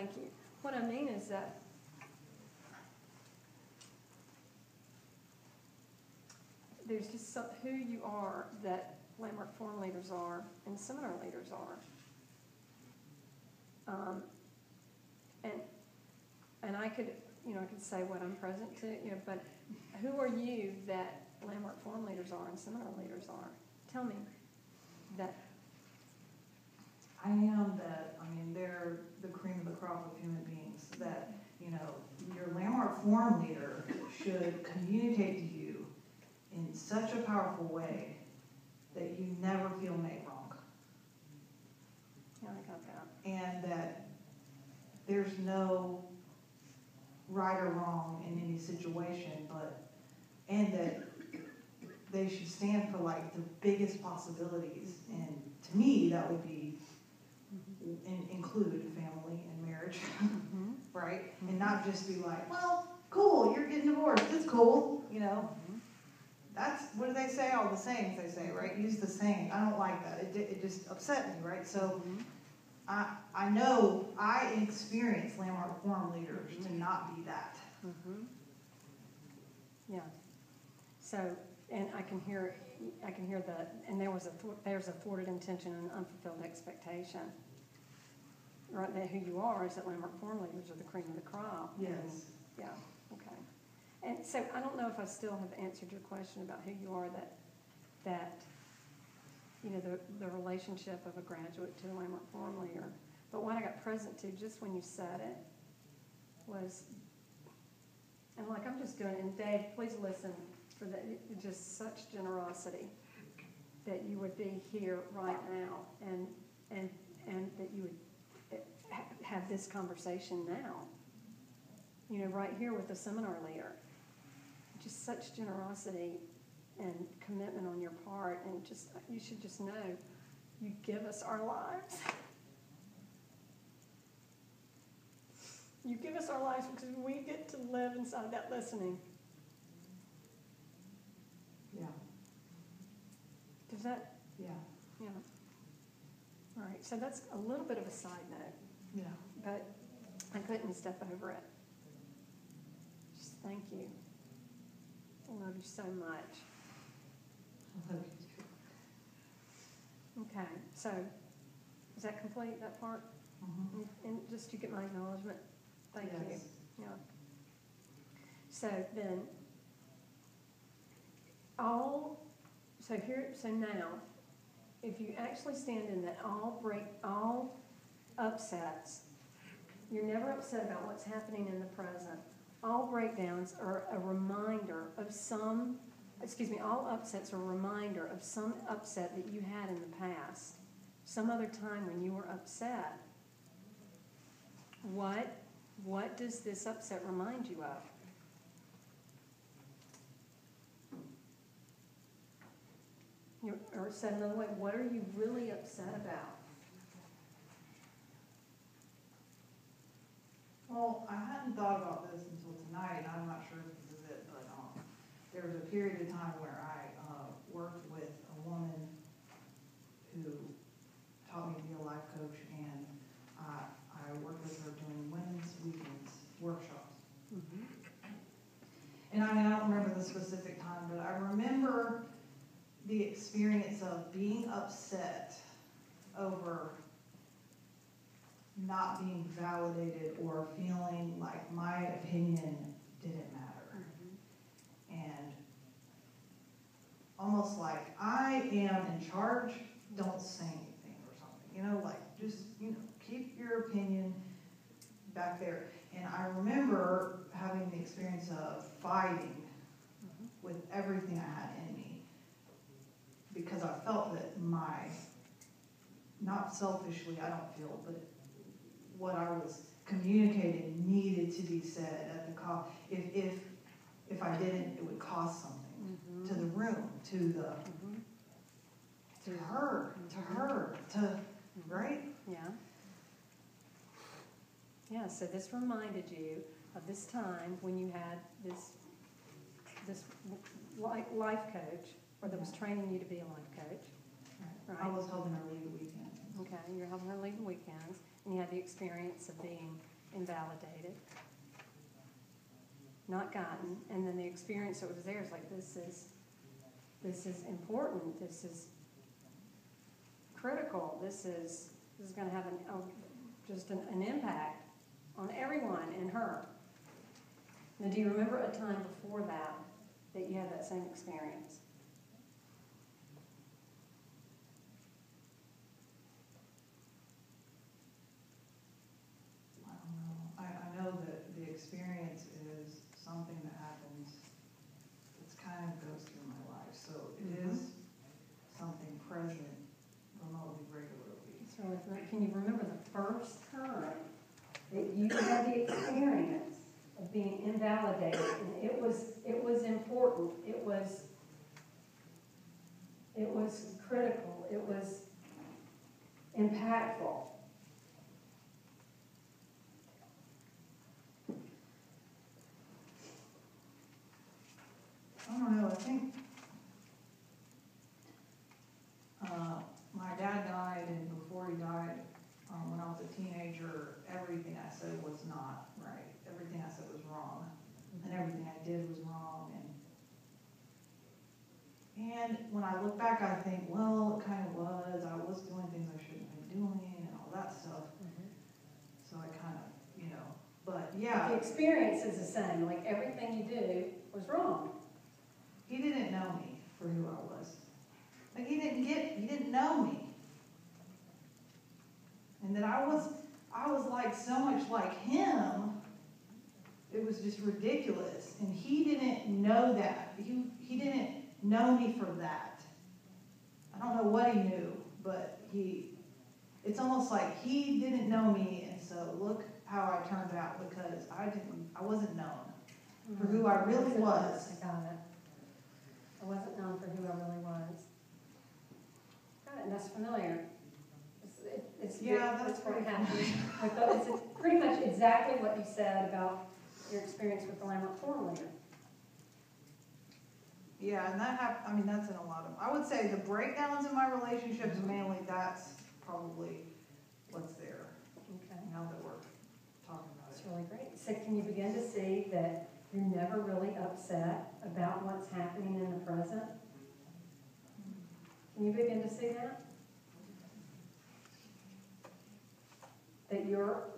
thank you. What I mean is that there's just who you are that Landmark Forum leaders are and seminar leaders are. And I could, I could say what I'm present to, but who are you that Landmark Forum leaders are and seminar leaders are? Tell me that. I am that, they're the cream of the crop of human beings that, your Landmark Forum leader should communicate to you in such a powerful way that you never feel made wrong. Yeah, I got that. And that there's no right or wrong in any situation, and that they should stand for like the biggest possibilities. And to me, that would be include family and marriage, right? And not just be like, well, cool, you're getting divorced, it's cool, That's, what do they say? All the sayings they say, right? Use the saying. I don't like that. It just upset me, right? So I know I experience Landmark Forum leaders to not be that. Yeah. So, and I can hear that, and there's a thwarted intention and unfulfilled expectation. Right, that who you are is that Landmark Forum leaders are the cream of the crop. Yes. And, yeah. Okay. And so I don't know if I still have answered your question about who you are that the relationship of a graduate to a Landmark Forum leader. But what I got present to just when you said it was, and like I'm just doing it, and Dave, please listen for that, just such generosity that you would be here right now and that you would have this conversation now, right here with the seminar leader. Just such generosity and commitment on your part, and just you should just know you give us our lives. You give us our lives because we get to live inside that listening. Yeah. Does that? Yeah. Yeah. All right, so that's a little bit of a side note. Yeah. But I couldn't step over it. Just thank you. I love you so much. I love you too. Okay, so is that complete, that part? And just to get my acknowledgement, thank you. Yeah. So then, so now, if you actually stand in that all upsets, you're never upset about what's happening in the present. All breakdowns are a reminder of all upsets are a reminder of some upset that you had in the past, some other time when you were upset. What does this upset remind you of? Or said another way, what are you really upset about? Well, I hadn't thought about this until tonight, and I'm not sure if this is it, but there was a period of time where I worked with a woman who taught me to be a life coach, and I worked with her doing women's weekends workshops. And I don't remember the specific time, but I remember the experience of being upset over not being validated or feeling like my opinion didn't matter. And almost like I am in charge, don't say anything or something. Just keep your opinion back there. And I remember having the experience of fighting with everything I had in me, because I felt that not selfishly, I don't feel, but what I was communicating needed to be said at the cost. If I didn't, it would cost something to the room, to her, right? Yeah. Yeah, so this reminded you of this time when you had this life coach, or that was training you to be a life coach. Right. I was helping her lead the weekend. Okay, you're helping her lead the weekends. and you had the experience of being invalidated, not gotten, and then the experience that was there is like, this is important, this is critical, this is going to have just an impact on everyone and her. Now, do you remember a time before that you had that same experience? I don't know. I know that the experience is something that happens, it's kind of goes through my life, so it is something present remotely, regularly. So can you remember the first time that you had the experience of being invalidated, and it was important, it was critical, it was impactful? I don't know, I think my dad died, and before he died, when I was a teenager, everything I said was not right. Everything I said was wrong, and everything I did was wrong. And when I look back, I think, well, it kind of was. I was doing things I shouldn't have been doing, and all that stuff. So I kind of, but yeah. The experience is the same. Like, everything you do was wrong. He didn't know me for who I was. Like, he didn't know me. And that I was like so much like him, it was just ridiculous. And he didn't know that. He didn't know me for that. I don't know what he knew, but it's almost like he didn't know me, and so look how I turned out, because I wasn't known for who I really was. I got it. I wasn't known for who I really was. Got it, and that's familiar. That's what happened. It's pretty much exactly what you said about your experience with the Landmark Forum leader. Yeah, and that's in a lot of, I would say the breakdowns in my relationships, mainly that's probably what's there. Okay. Now that we're talking about That's it. really great. So can you begin to see that you're never really upset about what's happening in the present? Can you begin to see that? That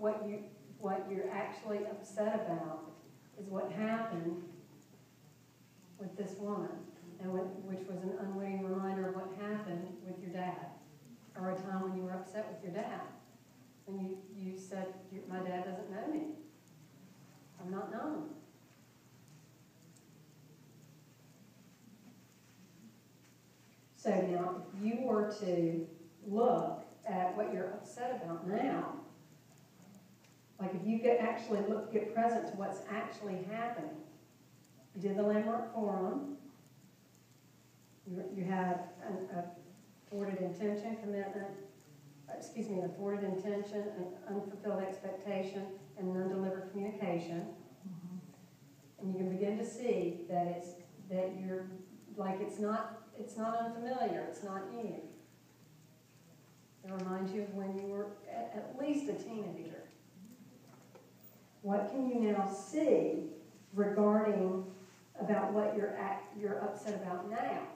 what you're actually upset about is what happened with this woman, and which was an unwitting reminder of what happened with your dad, or a time when you were upset with your dad. And you said, my dad doesn't know me. I'm not known. So now, if you were to look at what you're upset about now, like if you could actually get present to what's actually happening. You did the Landmark Forum. You had a thwarted intention, a thwarted intention, an unfulfilled expectation, and an undelivered communication. And you can begin to see that it's not unfamiliar, it's not new. It reminds you of when you were at least a teenager. What can you now see regarding about what you're upset about now?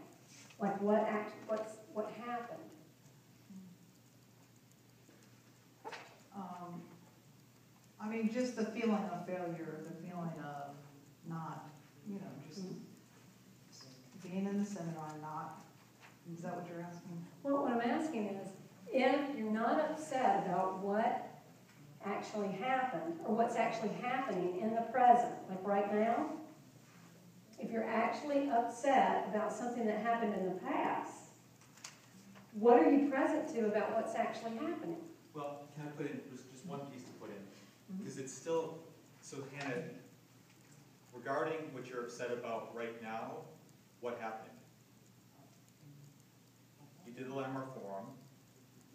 Like what happened? Just the feeling of failure, the feeling of not, just being in the seminar, is that what you're asking? Well, what I'm asking is, if you're not upset about what actually happened, or what's actually happening in the present, like right now, if you're actually upset about something that happened in the past, what are you present to about what's actually happening? Well, can I put in just one piece to put in? Because it's still, so Hannah, regarding what you're upset about right now, what happened? You did the Landmark Forum,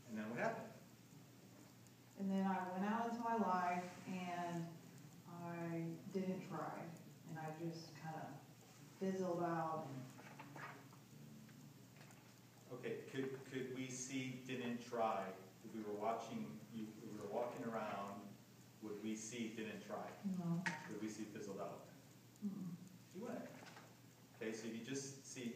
and then what happened? And then I went out into my life, and I didn't try, and I just kind of fizzled out. Okay, could we see didn't try? If we were watching you, we were see didn't try? No. Who do we see fizzled out? Mm-mm. You wouldn't. Okay, so you just see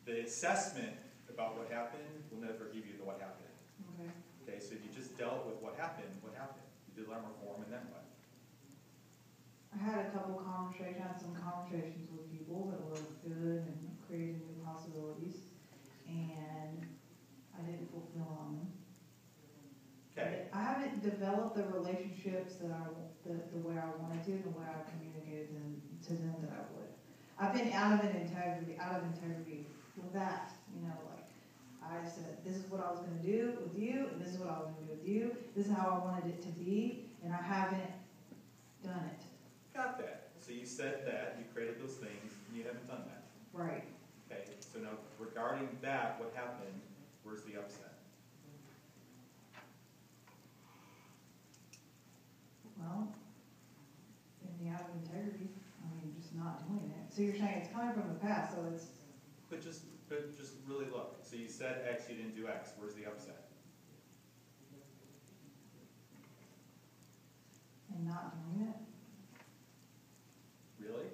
the assessment about what happened will never give you the what happened. Okay. Okay, so if you just dealt with what happened, what happened? You did land reform and then what? I had a couple conversations, had some conversations with people that were good and creating new possibilities, and I didn't fulfill on them. Okay, I haven't developed the relationships that the way I wanted to, the way I communicated to them that I would. I've been out of integrity with that, you know, like, I said, this is what I was gonna do with you, and this is what I was gonna do with you, this is how I wanted it to be, and I haven't done it. got that. So you said that, you created those things, and you haven't done that. Right. Okay, so now regarding that, what happened, where's the upset? Well, in the out of integrity, I mean, just not doing it. So you're saying it's coming from the past, so it's, But just really look. So you said X, you didn't do X. Where's the upset? and not doing it? Really?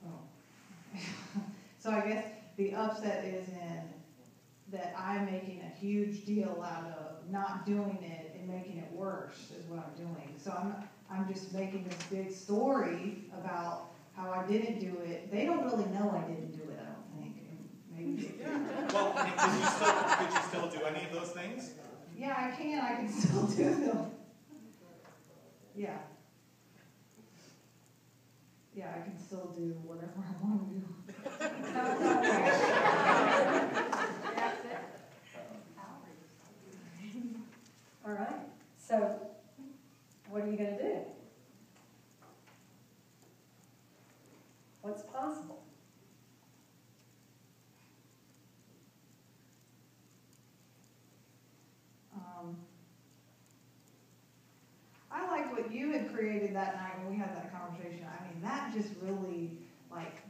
Oh. So I guess the upset is in that I'm making a huge deal out of not doing it and making it worse is what I'm doing. So I'm just making this big story about how I didn't do it. They don't really know I didn't do it, I don't think. And maybe they do. Well, I mean, could you still do any of those things? Yeah, I can still do them. Yeah. Yeah, I can still do whatever I want to do. All right, so what are you gonna do? What's possible? I liked what you had created that night when we had that conversation. I mean, that just really, like,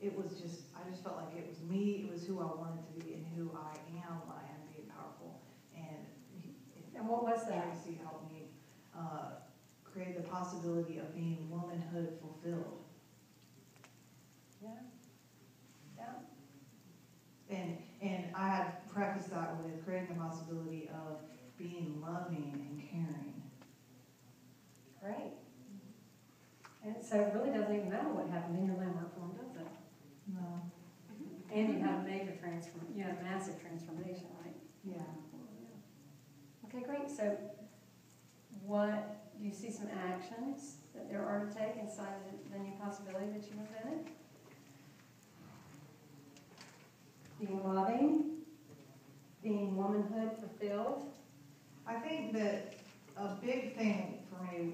it was just, I just felt like it was me, it was who I wanted to be and who I am when I am being powerful. And what was that? Tracy helped me create the possibility of being womanhood fulfilled. Yeah, yeah. And I had prefaced that with creating the possibility of being loving and caring. Great. And so it really doesn't even matter what happened in your landmark form, does it? No. And you had a major you had a massive transformation, right? Yeah. Okay, great. So what, do you see some actions that there are to take inside the new possibility that you invented? Being loving, being womanhood fulfilled. I think that a big thing for me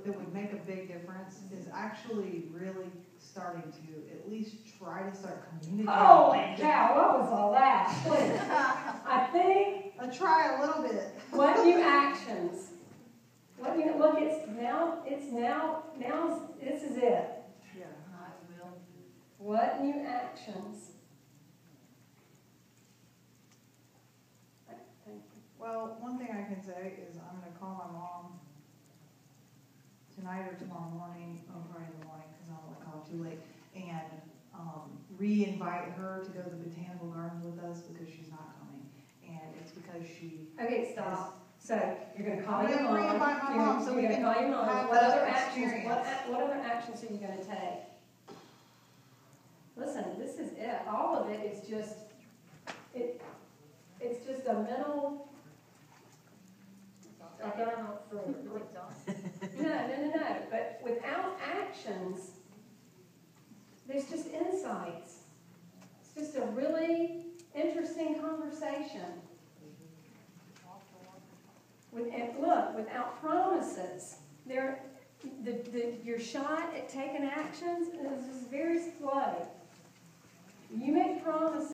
that would make a big difference is actually really starting to at least try to start communicating. Holy cow, what was all that? I think. Try a little bit. What new actions? What new, look, it's now, this is it. Yeah, I will. What new actions? Thank you. Well, one thing I can say is I'm going to call my mom tonight or tomorrow morning, probably in the morning because I don't want to call too late, and re-invite her to go to the Botanical Gardens with us because she's not coming. And it's because she... Okay, stop. So you're going to call I'm your gonna mom. re-invite my mom so we can call your mom. have What that other actions? experience. What other actions are you going to take? Listen, this is it. All of it is just it's just a mental. I got out further. No. But without actions, there's just insights. It's just a really interesting conversation. Without promises, your shot at taking actions is very slow. You make promises.